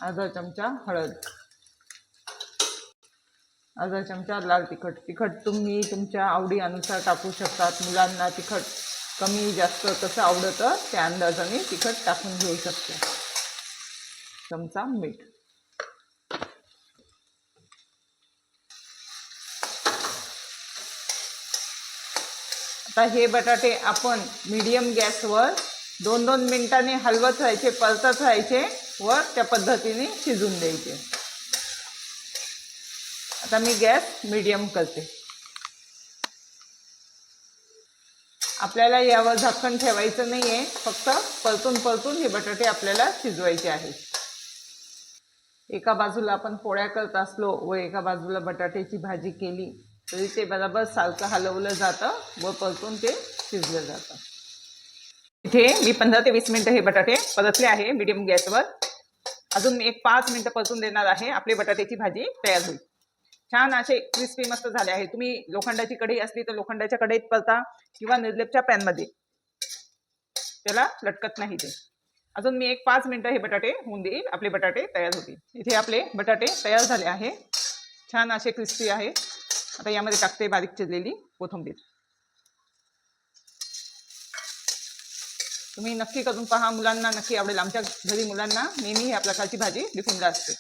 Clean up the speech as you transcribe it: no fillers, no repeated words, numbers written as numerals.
अर्धा चमचा हळद, अर्धा चमचा लाल तिखट. तिखट तुम्ही तुमच्या आवडीनुसार टाकू शकतात. मुलांना तिखट कमी जास्त कसं आवडतं त्या अंदाजाने तिखट टाकून घेऊ शकतो. चमचा मीठ. आता हे बटाटे आपण मीडियम गॅसवर 2-2 मिनिटांनी हलवत राहायचे, परतत राहायचे व त्या पद्धतीने शिजून द्यायचे. आता मी गॅस मीडियम करते. आपल्याला यावर झाकण ठेवायचं नाहीये, फक्त परतून हे बटाटे आपल्याला शिजवायचे आहेत. एका बाजूला आपण पोळ्या करत असलो व एका बाजूला बटाट्याची भाजी केली तरी ते बरोबर सारखं हलवलं जातं व परतून ते शिजलं जातं. इथे मी 15 ते 20 मिनिटं हे बटाटे परतले आहे मीडियम गॅसवर. अजून मी एक 5 मिनिटं परतून देणार आहे. आपली बटाट्याची भाजी तयार होईल. छान असे क्रिस्पी मस्त झाले आहे. तुम्ही लोखंडाची कढई असली तर लोखंडाच्या कढईत परता किंवा निर्लेपच्या पॅनमध्ये, त्याला लटकत नाही ते. अजून मी एक 5 मिनिटं हे बटाटे होऊन देईल, आपले बटाटे तयार होतील. इथे आपले बटाटे तयार झाले आहे, छान असे क्रिस्पी आहे. आता यामध्ये टाकते बारीक चिरलेली कोथिंबीर. तुम्ही नक्की करून पहा, मुलांना नक्की आवडेल. आमच्या घरी मुलांना नेहमी या प्रकारची भाजी टिफिनला असते.